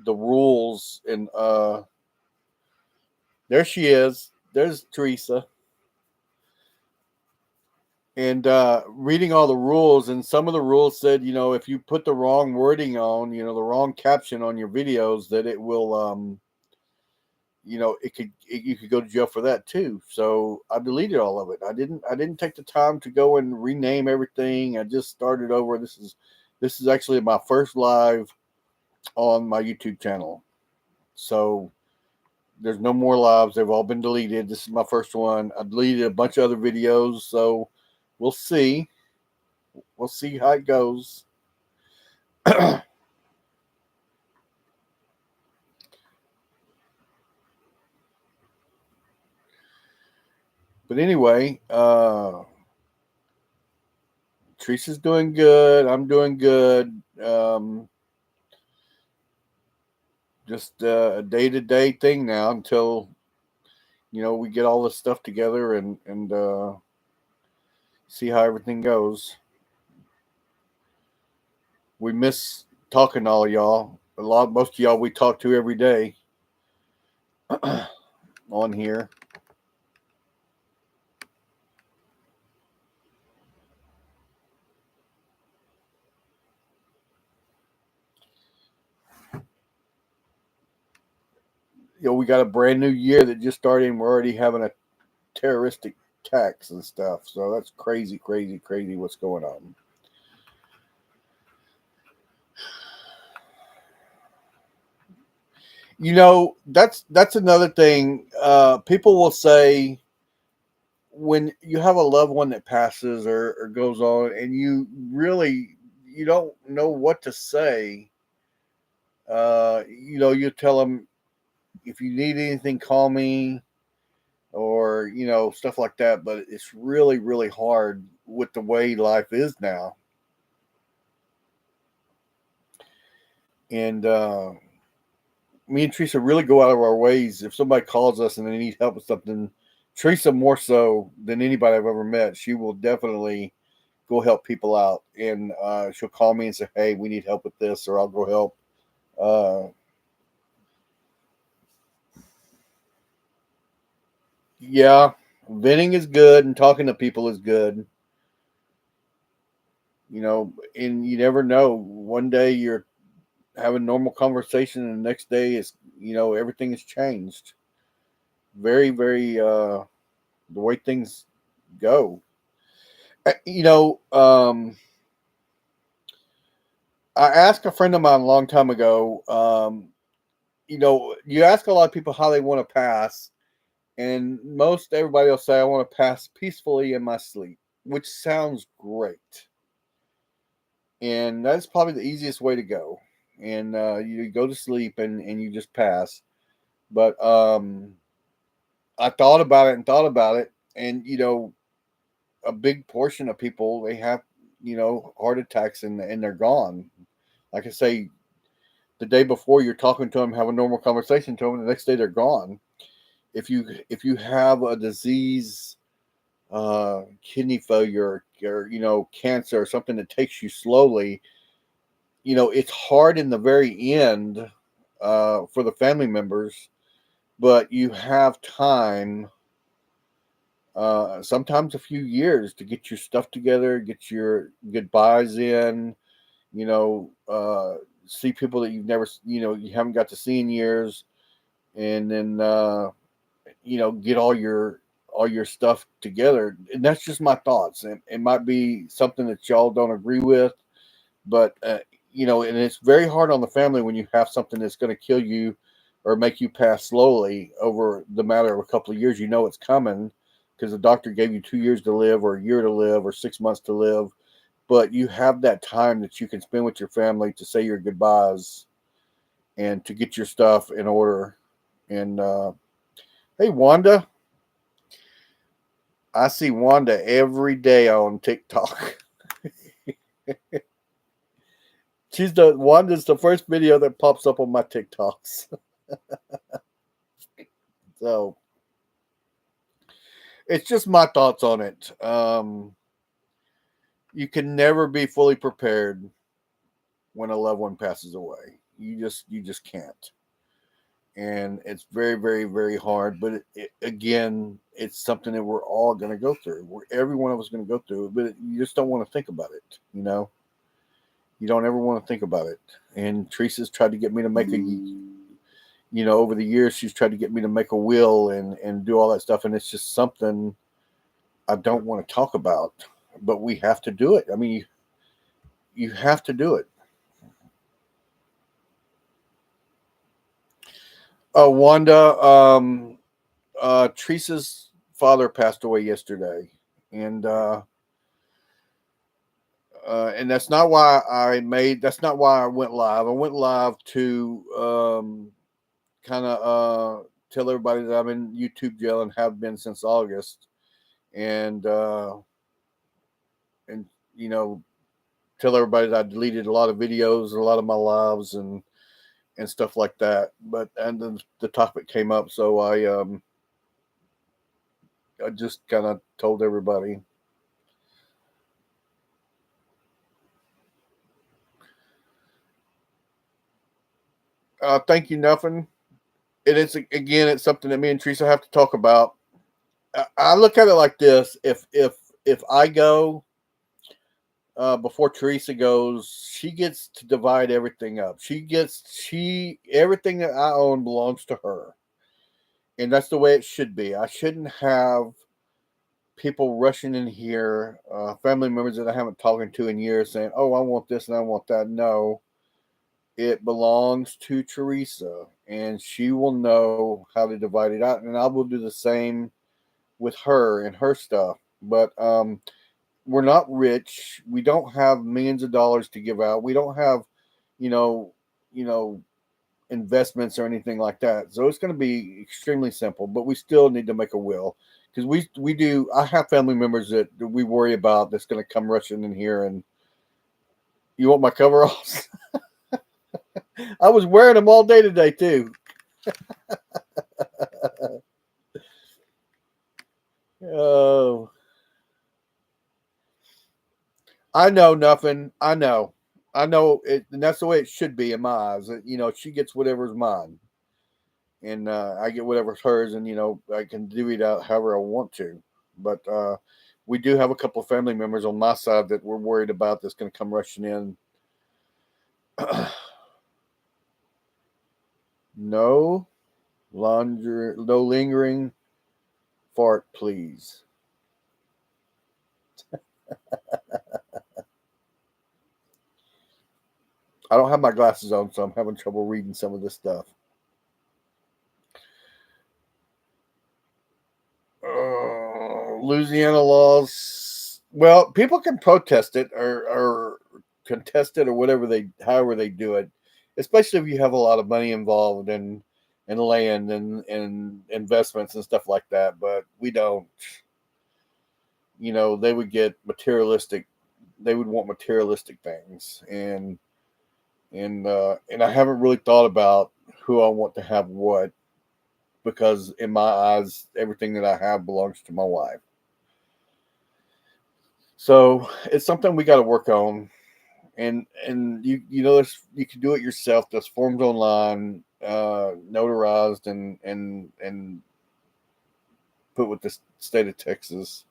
rules, and there she is. There's Teresa. And reading all the rules, and some of the rules said, if you put the wrong wording on, the wrong caption on your videos, that it will, you could go to jail for that too. So I deleted all of it. I didn't take the time to go and rename everything. I just started over. This is actually my first live on my YouTube channel. So there's no more lives. They've all been deleted. This is my first one. I deleted a bunch of other videos. So we'll see. We'll see how it goes. But anyway, Teresa's doing good. I'm doing good. Just a day-to-day thing now until we get all this stuff together and see how everything goes. We miss talking to all y'all. Most of y'all we talk to every day on here. We got a brand new year that just started, and we're already having a terroristic attacks and stuff. So that's crazy, crazy, crazy. What's going on? That's another thing. People will say when you have a loved one that passes or goes on, and you don't know what to say. You tell them, if you need anything, call me, or stuff like that. But it's really, really hard with the way life is now. And me and Teresa really go out of our ways. If somebody calls us and they need help with something, Teresa more so than anybody I've ever met, she will definitely go help people out. And she'll call me and say, "Hey, we need help with this," or I'll go help. Uh, yeah, venting is good and talking to people is good. And you never know. One day you're having normal conversation, and the next day is everything has changed. Very, very the way things go. Uh, You know, um, I asked a friend of mine a long time ago. You ask a lot of people how they want to pass, and most everybody will say, "I want to pass peacefully in my sleep," which sounds great, and that's probably the easiest way to go. And you go to sleep and you just pass. But I thought about it and thought about it, and a big portion of people, they have heart attacks and they're gone. Like I say, the day before you're talking to them, have a normal conversation to them, and the next day they're gone. If you have a disease, kidney failure, or cancer, or something that takes you slowly, it's hard in the very end for the family members, but you have time, sometimes a few years, to get your stuff together, get your goodbyes in, see people that you haven't got to see in years, and then get all your stuff together. And that's just my thoughts, and it might be something that y'all don't agree with, but and it's very hard on the family when you have something that's going to kill you or make you pass slowly over the matter of a couple of years. It's coming because the doctor gave you 2 years to live, or a year to live, or 6 months to live, but you have that time that you can spend with your family to say your goodbyes and to get your stuff in order. And hey, Wanda, I see Wanda every day on TikTok. Wanda's the first video that pops up on my TikToks. So it's just my thoughts on it. You can never be fully prepared when a loved one passes away. You just can't, and it's very, very, very hard. But again, it's something that we're all going to go through. Every one of us going to go through it, but you just don't want to think about it. You don't ever want to think about it. And Teresa's tried to get me to make over the years, she's tried to get me to make a will and do all that stuff. And it's just something I don't want to talk about, but we have to do it. I mean, you have to do it. Wanda, Teresa's father passed away yesterday. And, and that's not why I went live. I went live to kind of tell everybody that I'm in YouTube jail and have been since August, and you know, tell everybody that I deleted a lot of videos and a lot of my lives and stuff like that. But and then the topic came up, so I just kind of told everybody. Thank you, nothing. It is again, it's something that me and Teresa have to talk about. I look at it like this: if I go before Teresa goes, she gets to divide everything up. She everything that I own belongs to her, and that's the way it should be. I shouldn't have people rushing in here, family members that I haven't talked to in years, saying, "Oh, I want this and I want that." No, it belongs to Teresa, and she will know how to divide it out, and I will do the same with her and her stuff. But we're not rich. We don't have millions of dollars to give out. We don't have, you know, you know, investments or anything like that. So it's going to be extremely simple. But we still need to make a will because we do. I have family members that we worry about that's going to come rushing in here and you want my coveralls? I was wearing them all day today too. Oh, I know nothing. I know it, and that's the way it should be in my eyes. You know, she gets whatever's mine, and I get whatever's hers, and I can do it out however I want to. But we do have a couple of family members on my side that we're worried about that's going to come rushing in. No no lingering fart, please. I don't have my glasses on, so I'm having trouble reading some of this stuff. Louisiana laws. Well, people can protest it or contest it or however they do it, especially if you have a lot of money involved in land and investments and stuff like that. But we don't. They would get materialistic. They would want materialistic things, and I haven't really thought about who I want to have what because in my eyes, everything that I have belongs to my wife. So it's something we got to work on, and you can do it yourself. There's forms online, notarized and put with the state of Texas.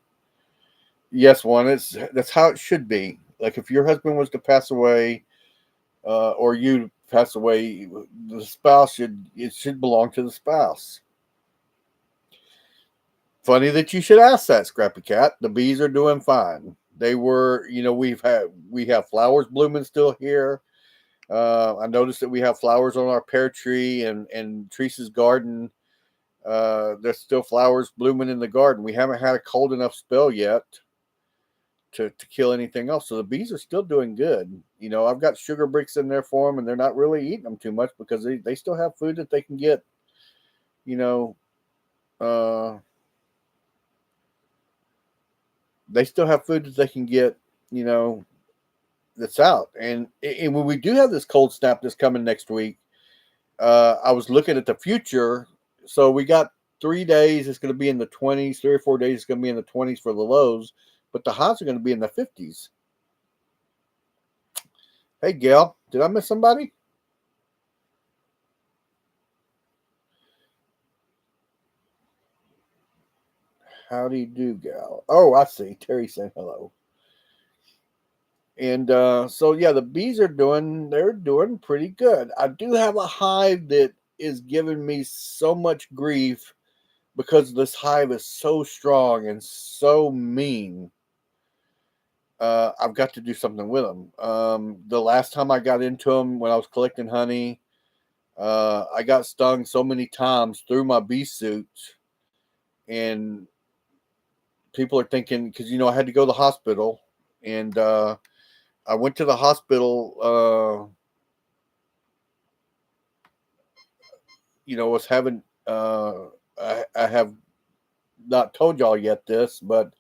Yes, one. That's how it should be. Like if your husband was to pass away, or you pass away, the spouse should belong to the spouse. Funny that you should ask that, Scrappy Cat. The bees are doing fine. They were, we have flowers blooming still here. I noticed that we have flowers on our pear tree and Teresa's garden. There's still flowers blooming in the garden. We haven't had a cold enough spell yet to kill anything else. So the bees are still doing good. I've got sugar bricks in there for them, and they're not really eating them too much because they still have food that they can get. You know, uh, they still have food that they can get. You know, that's out. And when we do have this cold snap that's coming next week, I was looking at the future. So we got 3 days. It's going to be in the 20s. 3 or 4 days. It's going to be in the 20s for the lows, but the highs are going to be in the 50s. Hey, Gail, did I miss somebody? How do you do, Gal? Oh, I see. Terry saying hello. And so yeah, the bees they're doing pretty good. I do have a hive that is giving me so much grief because this hive is so strong and so mean. I've got to do something with them. The last time I got into them when I was collecting honey, I got stung so many times through my bee suit, and people are thinking because I had to go to the hospital, and I went to the hospital. Was having. I have not told y'all yet this, but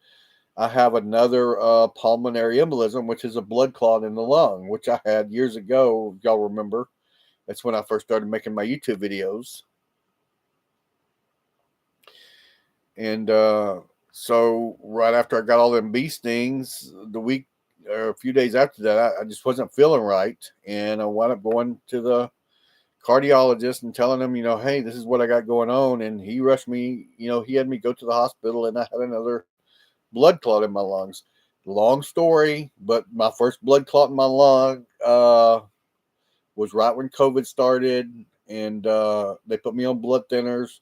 I have another pulmonary embolism, which is a blood clot in the lung, which I had years ago. Y'all remember? That's when I first started making my YouTube videos. And so right after I got all them bee stings, the week or a few days after that, I just wasn't feeling right, and I wound up going to the cardiologist and telling him, hey, this is what I got going on, and he rushed me. He had me go to the hospital, and I had another blood clot in my lungs. Long story, but my first blood clot in my lung was right when COVID started, and they put me on blood thinners.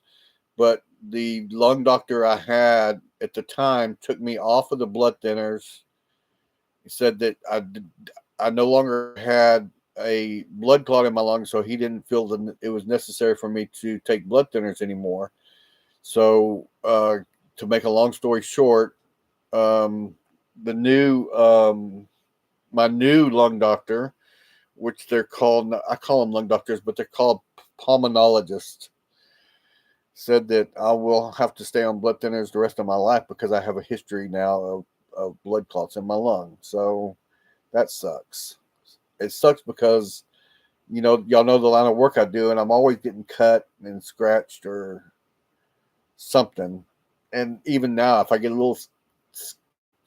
But the lung doctor I had at the time took me off of the blood thinners. He said that I no longer had a blood clot in my lungs, so he didn't feel that it was necessary for me to take blood thinners anymore. So, to make a long story short, um, the new my new lung doctor, which they're called, I call them lung doctors, but they're called pulmonologists, said that I will have to stay on blood thinners the rest of my life because I have a history now of blood clots in my lung. So that sucks. It sucks because, y'all know the line of work I do, and I'm always getting cut and scratched or something. And even now, if I get a little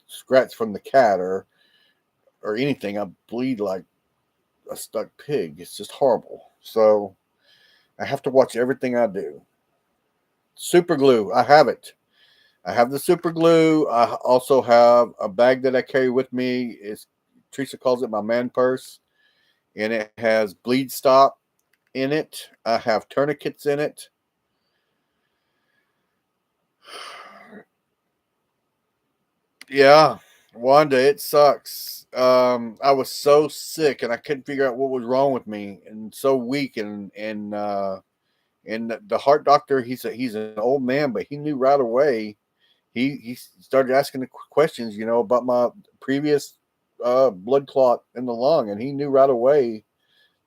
scratch from the cat or anything, I bleed like a stuck pig. It's just horrible. So I have to watch everything I do. Super glue, I have it. I have the super glue. I also have a bag that I carry with me. It's Teresa calls it my man purse, and it has bleed stop in it. I have tourniquets in it. Yeah, Wanda, it sucks. I was so sick and I couldn't figure out what was wrong with me, and so weak, and the heart doctor, he's an old man, but he knew right away. He started asking the questions, about my previous blood clot in the lung, and he knew right away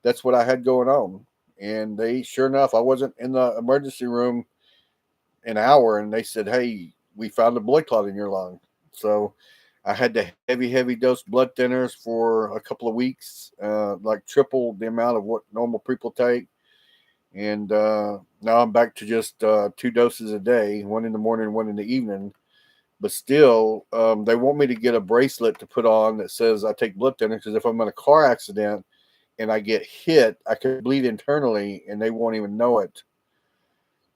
that's what I had going on. And they, sure enough, I wasn't in the emergency room an hour, and they said, "Hey, we found a blood clot in your lung." So I had the heavy dose blood thinners for a couple of weeks, like triple the amount of what normal people take. And now I'm back to just 2 doses a day, one in the morning, one in the evening. But still, they want me to get a bracelet to put on that says I take blood thinners, because if I'm in a car accident and I get hit, I could bleed internally and they won't even know it.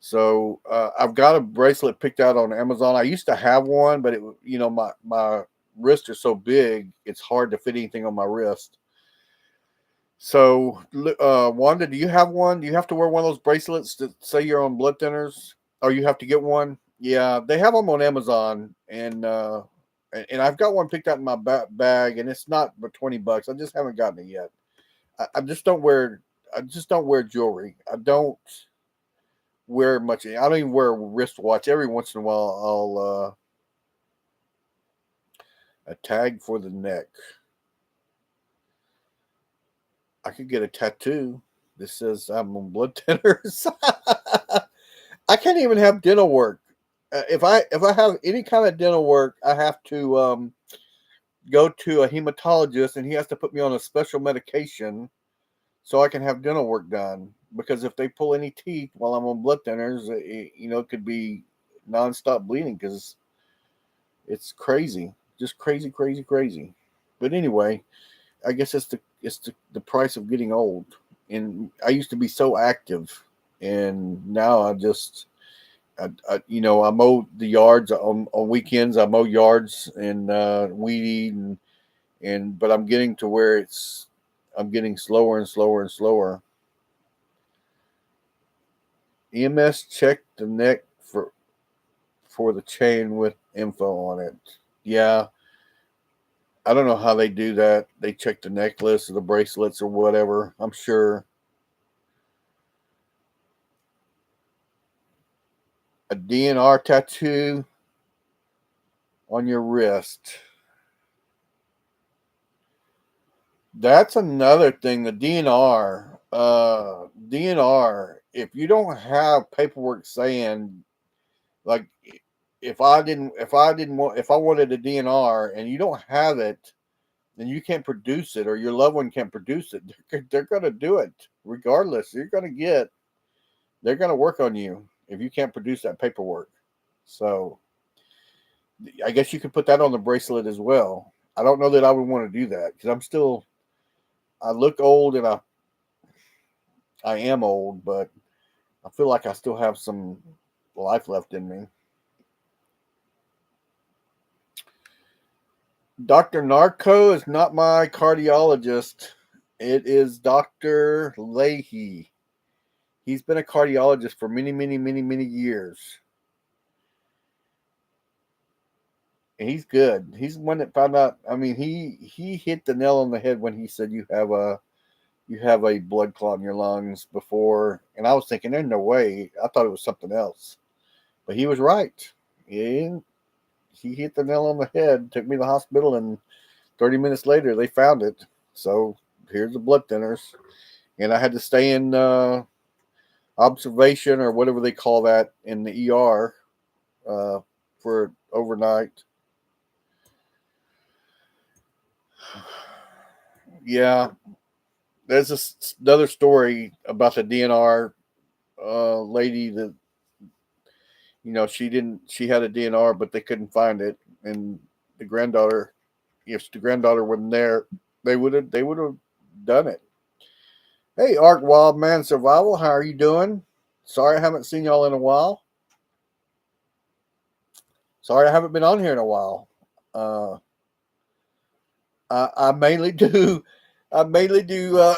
So I've got a bracelet picked out on Amazon. I used to have one, but my wrists are so big, it's hard to fit anything on my wrist. So, Wanda, do you have one? Do you have to wear one of those bracelets to say you're on blood thinners, or you have to get one? Yeah, they have them on Amazon, and I've got one picked out in my bag, and it's not but $20. I just haven't gotten it yet. I just don't wear. I just don't wear jewelry. I don't wear much. I don't even wear a wristwatch. Every once in a while, I'll a tag for the neck. I could get a tattoo that says I'm on blood thinners. I can't even have dental work. If I have any kind of dental work, I have to go to a hematologist, and he has to put me on a special medication so I can have dental work done. Because if they pull any teeth while I'm on blood thinners, it could be nonstop bleeding because it's crazy, just crazy, crazy, crazy. But anyway, I guess it's the price of getting old. And I used to be so active, and now I mow the yards on weekends. I mow yards and weed eat, but I'm getting to where I'm getting slower and slower and slower. EMS checked the neck for the chain with info on it. Yeah, I don't know how they do that. They check the necklace or the bracelets or whatever. I'm sure a DNR tattoo on your wrist. That's another thing. The DNR. If you don't have paperwork saying, like, if I wanted a DNR and you don't have it, and you can't produce it, or your loved one can't produce it, they're going to do it regardless. They're going to work on you if you can't produce that paperwork. So I guess you could put that on the bracelet as well. I don't know that I would want to do that because I look old and I am old, but I feel like I still have some life left in me. Dr. Narco is not my cardiologist. It is Dr. Leahy. He's been a cardiologist for many, many, many, many years. And he's good. He's the one that found out. I mean, he hit the nail on the head when he said you have a blood clot in your lungs before. And I was thinking, there's no way. I thought it was something else. But he was right. He hit the nail on the head, took me to the hospital, and 30 minutes later they found it. So here's the blood thinners. And I had to stay in observation or whatever they call that in the ER for overnight. Yeah, there's another story about the DNR lady that she had a DNR but they couldn't find it, and the granddaughter, if the granddaughter wasn't there, they would have done it. Hey, Ark Wildman Survival, how are you doing? Sorry I haven't seen y'all in a while. Sorry I haven't been on here in a while. I mainly do. I mainly do.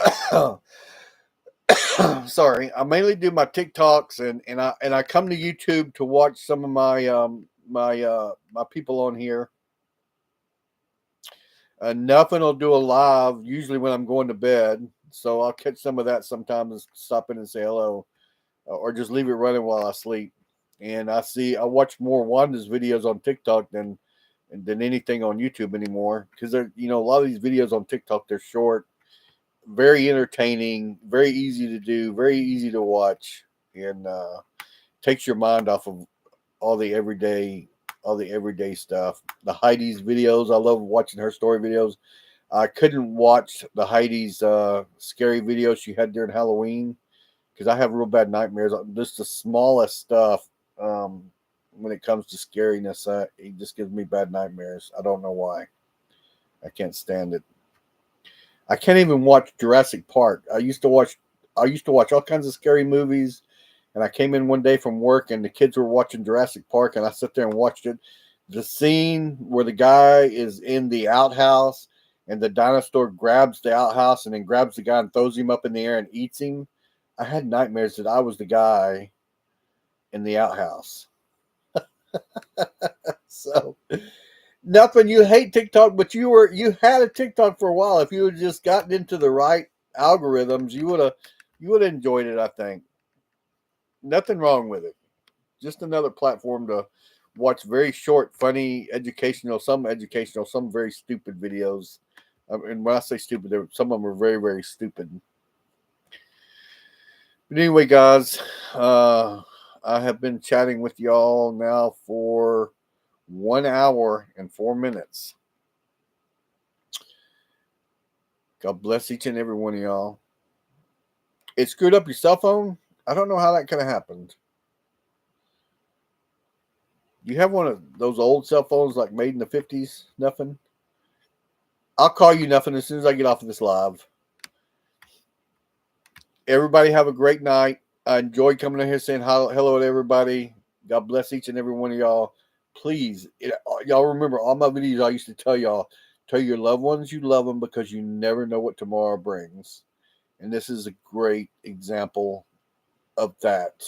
Sorry, I mainly do my TikToks and I come to YouTube to watch some of my people on here. Nothing will do a live usually when I'm going to bed, so I'll catch some of that sometimes and stop in and say hello, or just leave it running while I sleep. And I watch more Wanda's videos on TikTok than anything on YouTube anymore, because a lot of these videos on TikTok, they're short, very entertaining, very easy to do, very easy to watch, and takes your mind off of all the everyday stuff. The Heidi's videos, I love watching her story videos. I couldn't watch the Heidi's scary videos she had during Halloween because I have real bad nightmares. Just the smallest stuff when it comes to scariness, it just gives me bad nightmares. I don't know why. I can't stand it. I can't even watch Jurassic Park. I used to watch all kinds of scary movies, and I came in one day from work and the kids were watching Jurassic Park, and I sat there and watched it. The scene where the guy is in the outhouse and the dinosaur grabs the outhouse and then grabs the guy and throws him up in the air and eats him. I had nightmares that I was the guy in the outhouse. So nothing. You hate TikTok, but you had a TikTok for a while. If you had just gotten into the right algorithms, you would have enjoyed it. I think nothing wrong with it. Just another platform to watch very short, funny, educational, some very stupid videos. And when I say stupid, some of them are very, very stupid. But anyway, guys, I have been chatting with y'all now for 1 hour and 4 minutes. God bless each and every one of y'all. It screwed up your cell phone? I don't know how that could have happened. You have one of those old cell phones like made in the 50s? Nothing? I'll call you nothing as soon as I get off of this live. Everybody have a great night. I enjoyed coming in here saying hello to everybody. God bless each and every one of y'all. Please, y'all remember all my videos I used to tell y'all, tell your loved ones you love them because you never know what tomorrow brings. And this is a great example of that.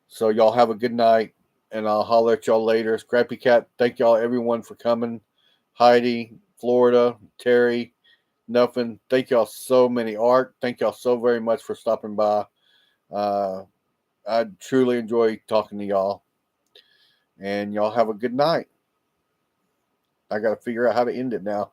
So y'all have a good night, and I'll holler at y'all later. Scrappy Cat, thank y'all everyone for coming. Heidi, Florida, Terry, Nothing. Thank y'all so many. Art, thank y'all so very much for stopping by. I truly enjoy talking to y'all. And y'all have a good night. I got to figure out how to end it now.